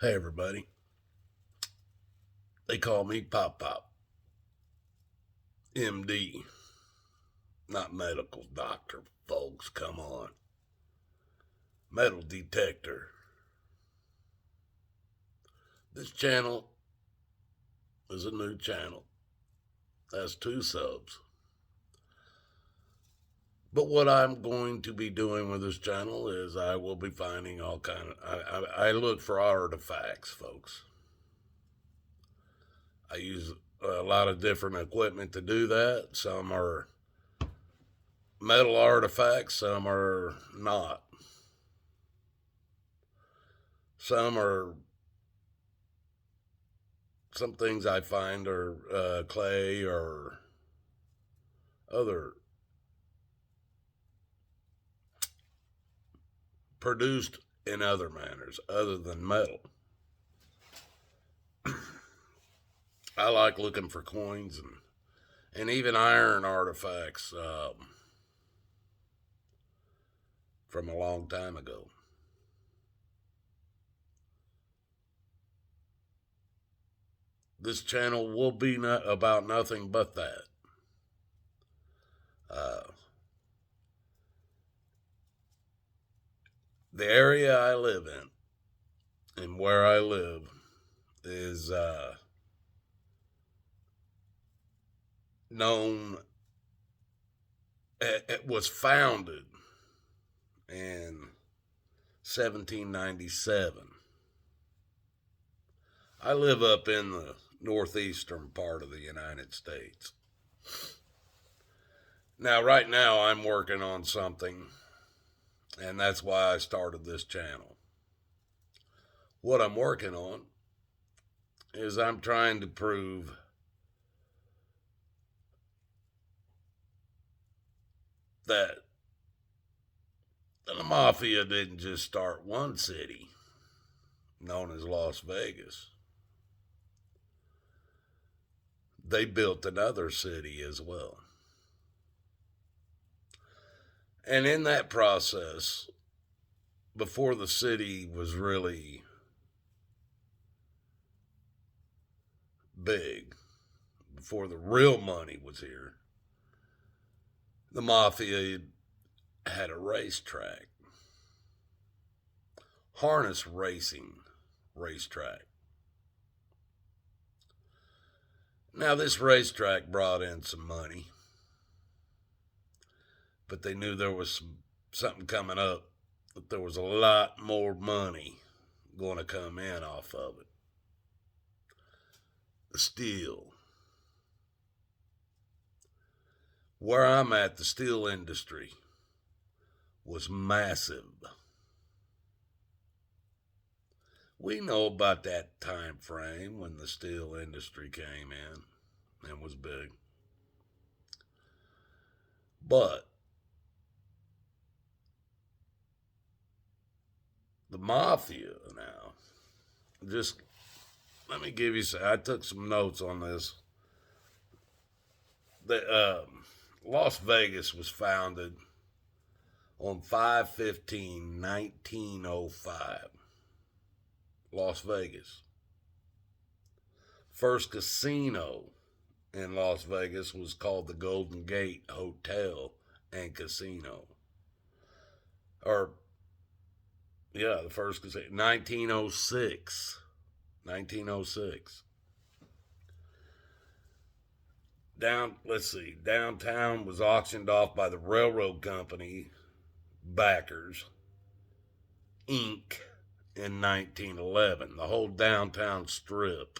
Hey everybody, they call me Pop Pop, MD, not medical doctor, folks, come on. Metal detector. This channel is a new channel, has 2 subs. But what I'm going to be doing with this channel is I will be finding all kind of, I look for artifacts, folks. I use a lot of different equipment to do that. Some are metal artifacts, some are not. Some things I find are clay or other produced in other manners other than metal. I like looking for coins and even iron artifacts from a long time ago. This channel will be about nothing but that. Uh, the area I live in and where I live is known. It was founded in 1797. I live up in the northeastern part of the United States. Now, right now, I'm working on something, and that's why I started this channel. What I'm working on is I'm trying to prove that the mafia didn't just start one city known as Las Vegas. They built another city as well. And in that process, before the city was really big, before the real money was here, the mafia had a racetrack, harness racing racetrack. Now, this racetrack brought in some money, but they knew there was something coming up, that there was a lot more money going to come in off of it. The steel. Where I'm at, the steel industry was massive. We know about that time frame when the steel industry came in and was big. But the mafia now, just let me give you some, I took some notes on this. Las Vegas was founded on 5/15/1905. Las Vegas. First casino in Las Vegas was called the Golden Gate Hotel and Casino. Or, yeah, the first casino, 1906. 1906. Downtown was auctioned off by the railroad company backers, Inc., in 1911. The whole downtown strip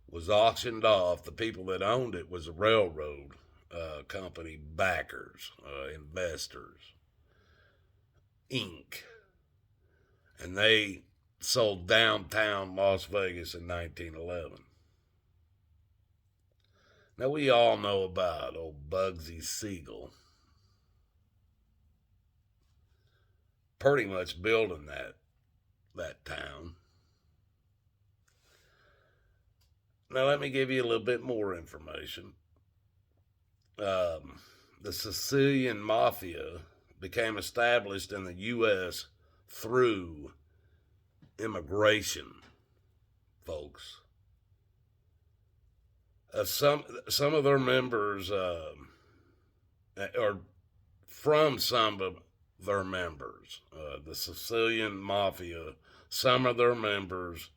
was auctioned off. The people that owned it was the railroad company backers, investors, Inc., and they sold downtown Las Vegas in 1911. Now, we all know about old Bugsy Siegel pretty much building that town. Now, let me give you a little bit more information. The Sicilian Mafia became established in the U.S. through immigration, folks. Some of their members, or from some of their members, the Sicilian Mafia, some of their members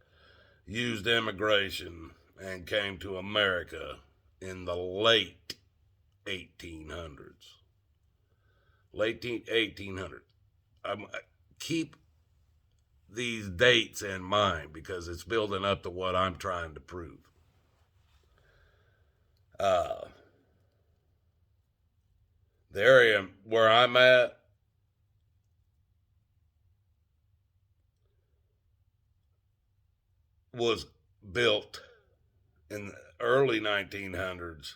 used immigration and came to America in the late 1800s. Late 1800s. Keep these dates in mind because it's building up to what I'm trying to prove. The area where I'm at was built in the early 1900s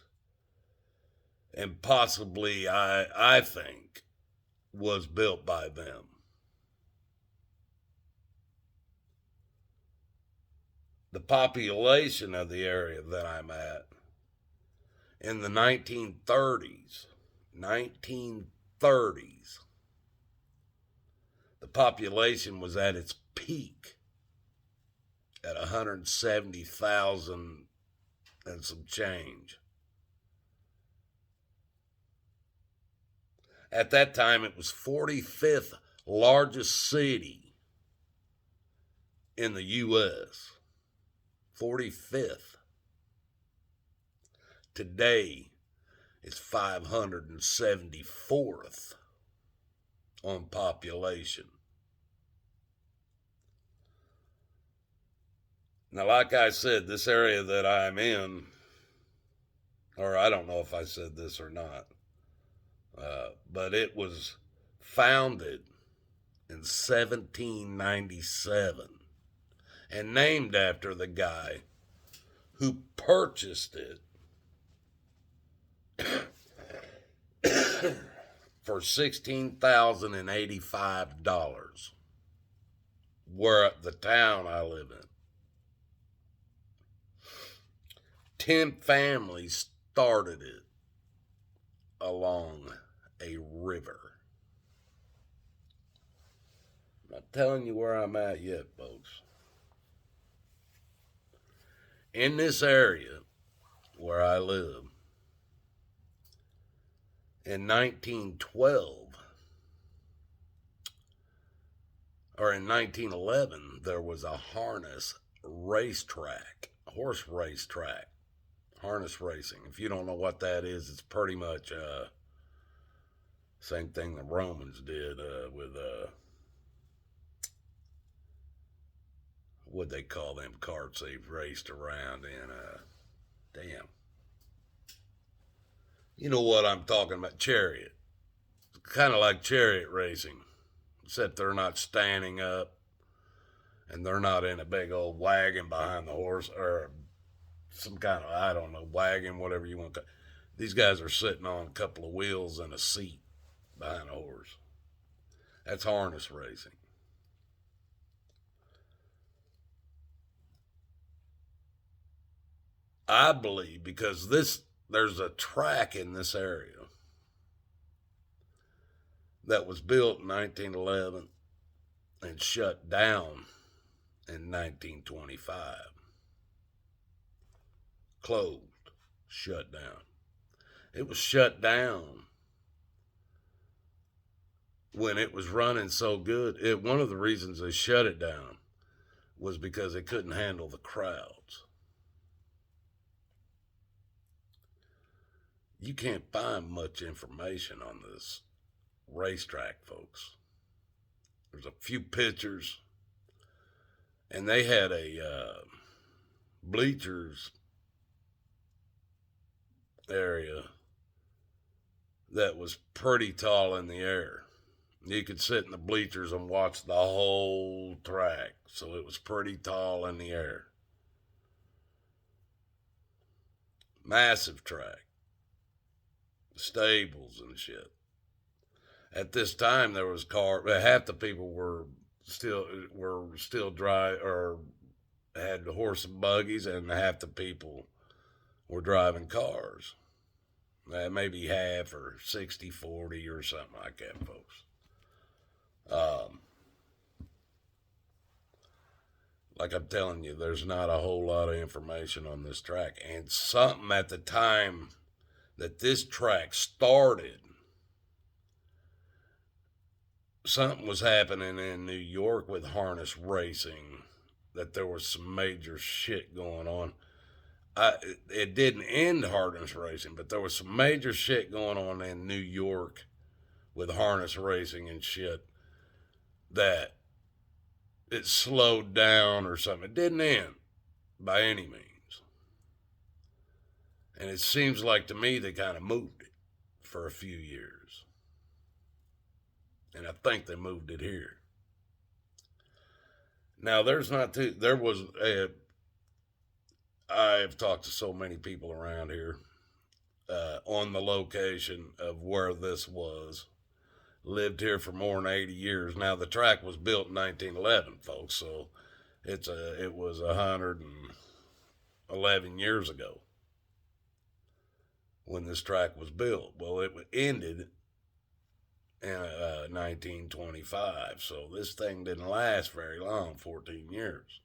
and possibly, I think, was built by them. The population of the area that I'm at in the 1930s, the population was at its peak at 170,000 and some change. At that time, it was 45th largest city in the U.S. 45th. Today, it's 574th on population. Now, like I said, this area that I'm in, or I don't know if I said this or not, but it was founded in 1797 and named after the guy who purchased it for $16,085, where the town I live in. 10 families started it along a river. I'm not telling you where I'm at yet, folks. In this area where I live, in 1912, or in 1911, there was a harness racetrack, harness racing. If you don't know what that is, it's pretty much same thing the Romans did with what they call them carts they've raced around in. Damn. You know what I'm talking about? Chariot. It's kind of like chariot racing, except they're not standing up and they're not in a big old wagon behind the horse or some kind of, I don't know, wagon, whatever you want to call it. These guys are sitting on a couple of wheels and a seat behind a horse. That's harness racing. I believe because there's a track in this area that was built in 1911 and shut down in 1925. Closed, shut down. It was shut down when it was running so good. One of the reasons they shut it down was because they couldn't handle the crowds. You can't find much information on this racetrack, folks. There's a few pictures, and they had a bleachers area that was pretty tall in the air. You could sit in the bleachers and watch the whole track, so it was pretty tall in the air. Massive track. Stables and shit. At this time, there was half the people were still dry or had horse and buggies, and half the people were driving cars. Maybe half or 60-40 or something like that, folks. like I'm telling you, there's not a whole lot of information on this track. And something at the time that this track started, something was happening in New York with harness racing, that there was some major shit going on. It didn't end harness racing, but there was some major shit going on in New York with harness racing and shit that it slowed down or something. It didn't end by any means. And it seems like to me they kind of moved it for a few years. And I think they moved it here. Now, there was I've talked to so many people around here on the location of where this was. Lived here for more than 80 years. Now, the track was built in 1911, folks, so it was 111 years ago when this track was built. Well, it ended in 1925, so this thing didn't last very long, 14 years.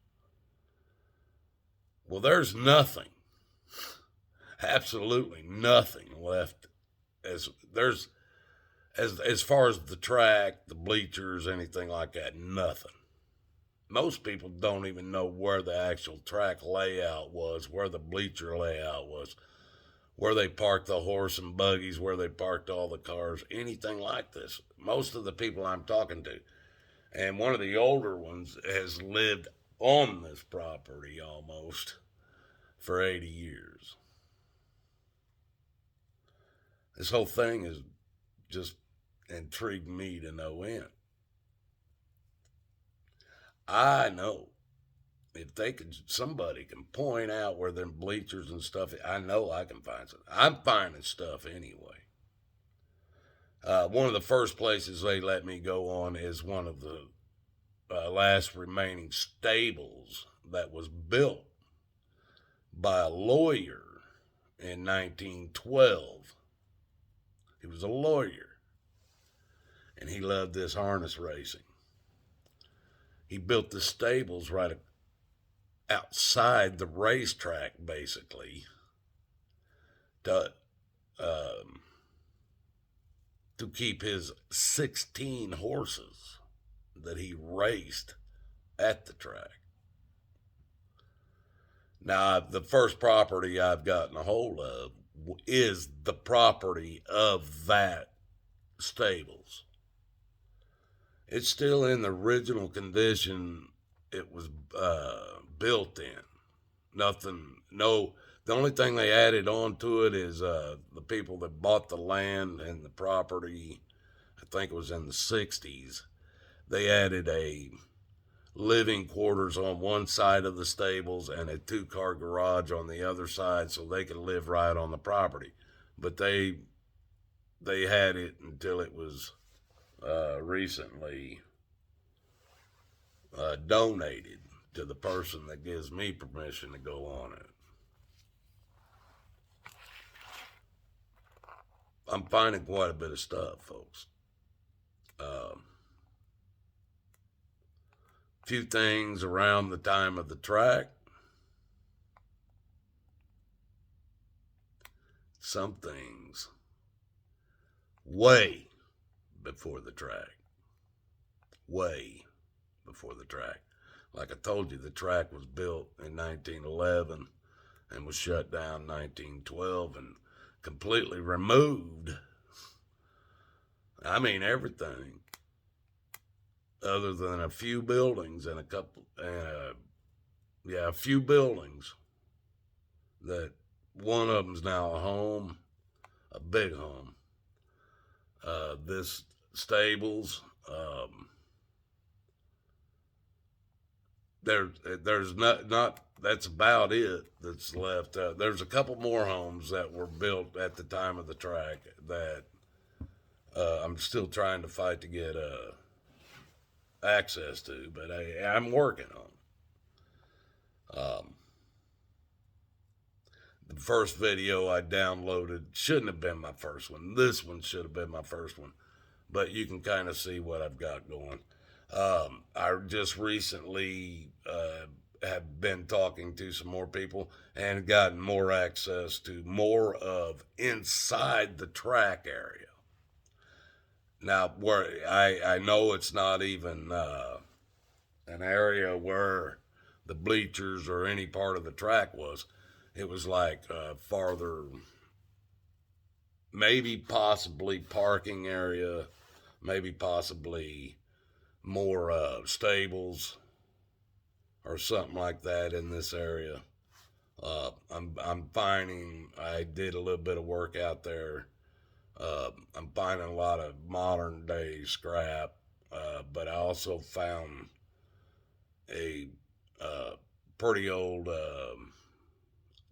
Well, there's nothing, absolutely nothing left as far as the track, the bleachers, anything like that, nothing. Most people don't even know where the actual track layout was, where the bleacher layout was, where they parked the horse and buggies, where they parked all the cars, anything like this. Most of the people I'm talking to, and one of the older ones has lived on this property almost for 80 years. This whole thing is just intrigued me to no end. I know if somebody can point out where them bleachers and stuff, I know I can find some. I'm finding stuff anyway. One of the first places they let me go on is one of the last remaining stables that was built by a lawyer in 1912. He was a lawyer, and he loved this harness racing. He built the stables right outside the racetrack, basically, to keep his 16 horses that he raced at the track. Now, the first property I've gotten a hold of is the property of that stables. It's still in the original condition it was built in. The only thing they added on to it is the people that bought the land and the property, I think it was in the 60s, they added a living quarters on one side of the stables and a 2-car garage on the other side so they could live right on the property. But they had it until it was recently donated to the person that gives me permission to go on it. I'm finding quite a bit of stuff, folks. Few things around the time of the track. Some things way before the track. Way before the track. Like I told you, the track was built in 1911 and was shut down in 1912 and completely removed. I mean, everything other than a few buildings and a few buildings that one of them's now a home, a big home. This stables, there's not that's about it that's left. There's a couple more homes that were built at the time of the track that I'm still trying to fight to get access to, but I'm working on. The first video I downloaded shouldn't have been my first one. This one should have been my first one, but you can kind of see what I've got going. I just recently have been talking to some more people and gotten more access to more of inside the track area. Now, where I know it's not even an area where the bleachers or any part of the track was. It was like farther, maybe possibly parking area, maybe possibly more stables or something like that in this area. I'm finding I did a little bit of work out there. I'm finding a lot of modern day scrap, but I also found a pretty old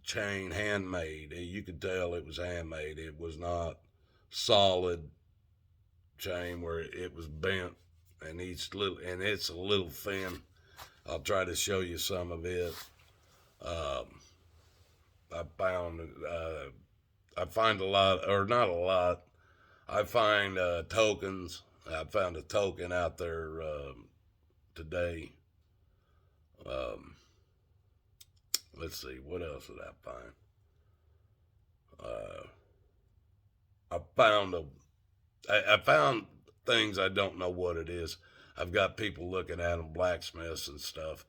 chain, handmade. You could tell it was handmade. It was not solid chain where it was bent, and it's a little thin. I'll try to show you some of it. I found I find a lot, or not a lot. I find tokens. I found a token out there today. Let's see, what else did I find? I found things I don't know what it is. I've got people looking at them, blacksmiths and stuff,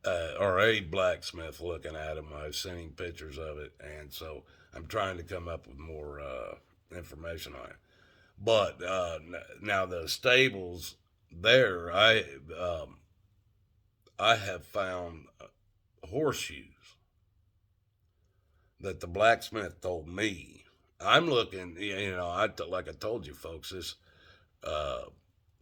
or a blacksmith looking at them. I've seen pictures of it, and so I'm trying to come up with more information on it. But now the stables there, I have found horseshoes that the blacksmith told me. I'm looking, like I told you folks, this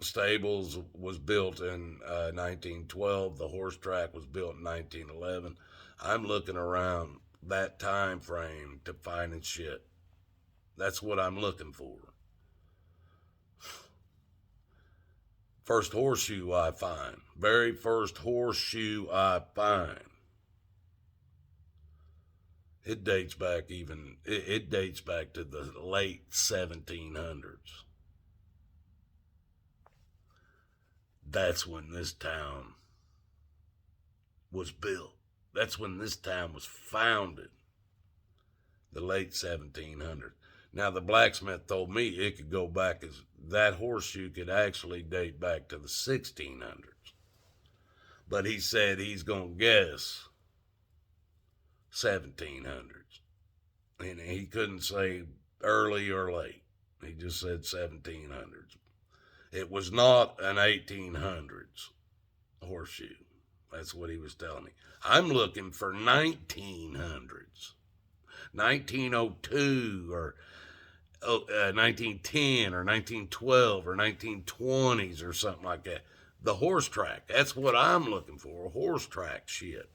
stables was built in 1912. The horse track was built in 1911. I'm looking around that time frame to finding shit. That's what I'm looking for. First horseshoe I find. Very first horseshoe I find. It dates back it dates back to the late 1700s. That's when this town was built. That's when this town was founded. The late 1700s. Now, the blacksmith told me it could go back as that horseshoe could actually date back to the 1600s. But he said he's going to guess 1700s. And he couldn't say early or late. He just said 1700s. It was not an 1800s horseshoe. That's what he was telling me. I'm looking for 1900s. 1902 or 1910 or 1912 or 1920s or something like that. The horse track. That's what I'm looking for. Horse track shit.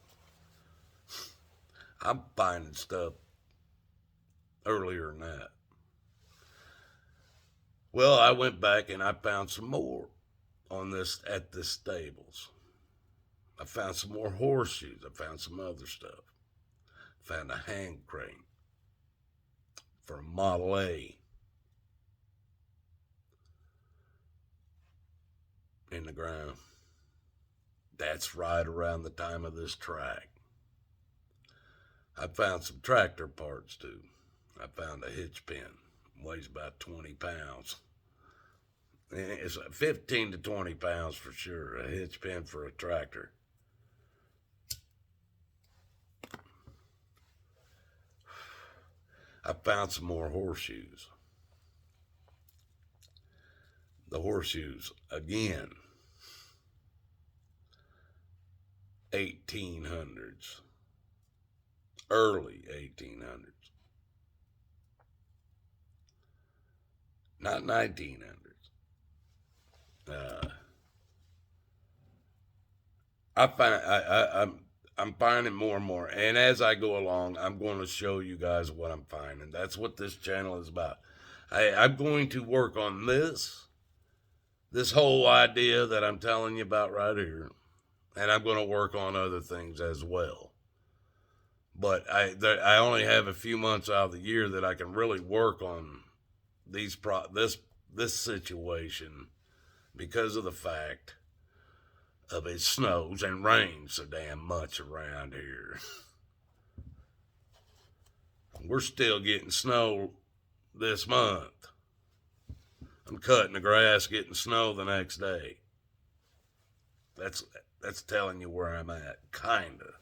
I'm finding stuff earlier than that. Well, I went back and I found some more on this at the stables. I found some more horseshoes. I found some other stuff. Found a hand crane for a Model A in the ground. That's right around the time of this track. I found some tractor parts too. I found a hitch pin. Weighs about 20 pounds. It's 15 to 20 pounds for sure. A hitch pin for a tractor. I found some more horseshoes. The horseshoes, again, 1800s, early 1800s, not 1900s. I'm finding more and more, and as I go along, I'm going to show you guys what I'm finding. That's what this channel is about. I'm going to work on this whole idea that I'm telling you about right here, and I'm going to work on other things as well. But I only have a few months out of the year that I can really work on this situation because of the fact of it snows and rains so damn much around here. We're still getting snow this month. I'm cutting the grass, getting snow the next day. That's telling you where I'm at, kinda.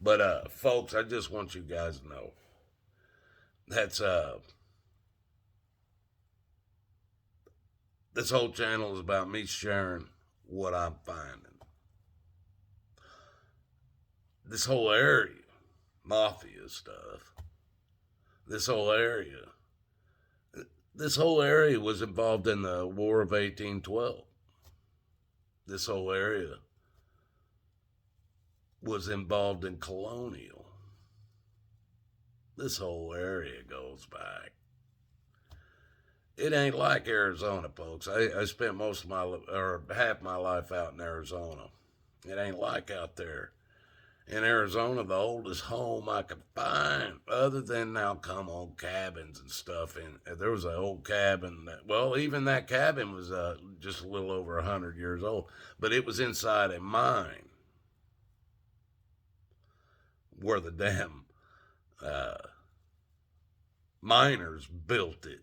But folks, I just want you guys to know that's this whole channel is about me sharing what I'm finding. This whole area, mafia stuff. This whole area was involved in the War of 1812. This whole area was involved in colonial. This whole area goes back. It ain't like Arizona, folks. I spent half my life out in Arizona. It ain't like out there. In Arizona, the oldest home I could find, other than now come on cabins and stuff. And there was an old cabin even that cabin was just a little over 100 years old, but it was inside a mine where the damn miners built it.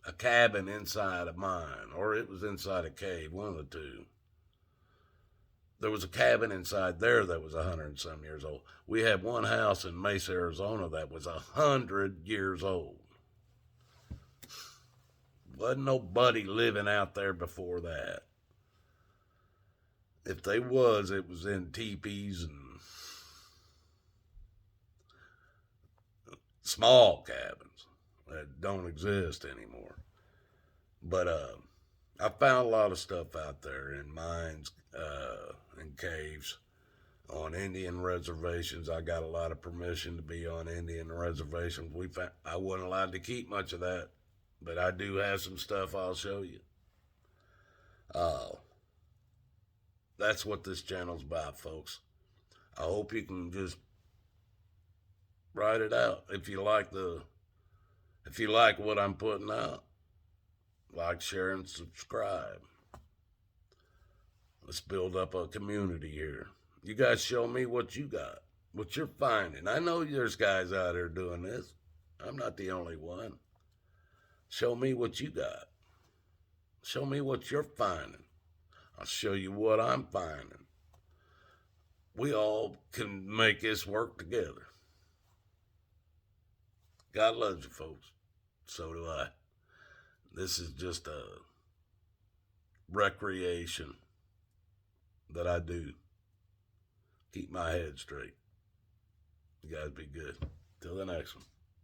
A cabin inside a mine, or it was inside a cave, one of the two. There was a cabin inside there that was 100 and some years old. We had one house in Mesa, Arizona that was 100 years old. Wasn't nobody living out there before that. If they was, it was in teepees and small cabins that don't exist anymore. But I found a lot of stuff out there in mines and caves on Indian reservations. I got a lot of permission to be on Indian reservations. I wasn't allowed to keep much of that, but I do have some stuff I'll show you. That's what this channel's about, folks. I hope you can just write it out if you like what I'm putting out. Like, share, and subscribe. Let's build up a community here. You guys show me what you got, what you're finding. I know there's guys out there doing this. I'm not the only one. Show me what you got. Show me what you're finding. I'll show you what I'm finding. We all can make this work together. God loves you, folks. So do I. This is just a recreation that I do. Keep my head straight. You guys be good. Till the next one.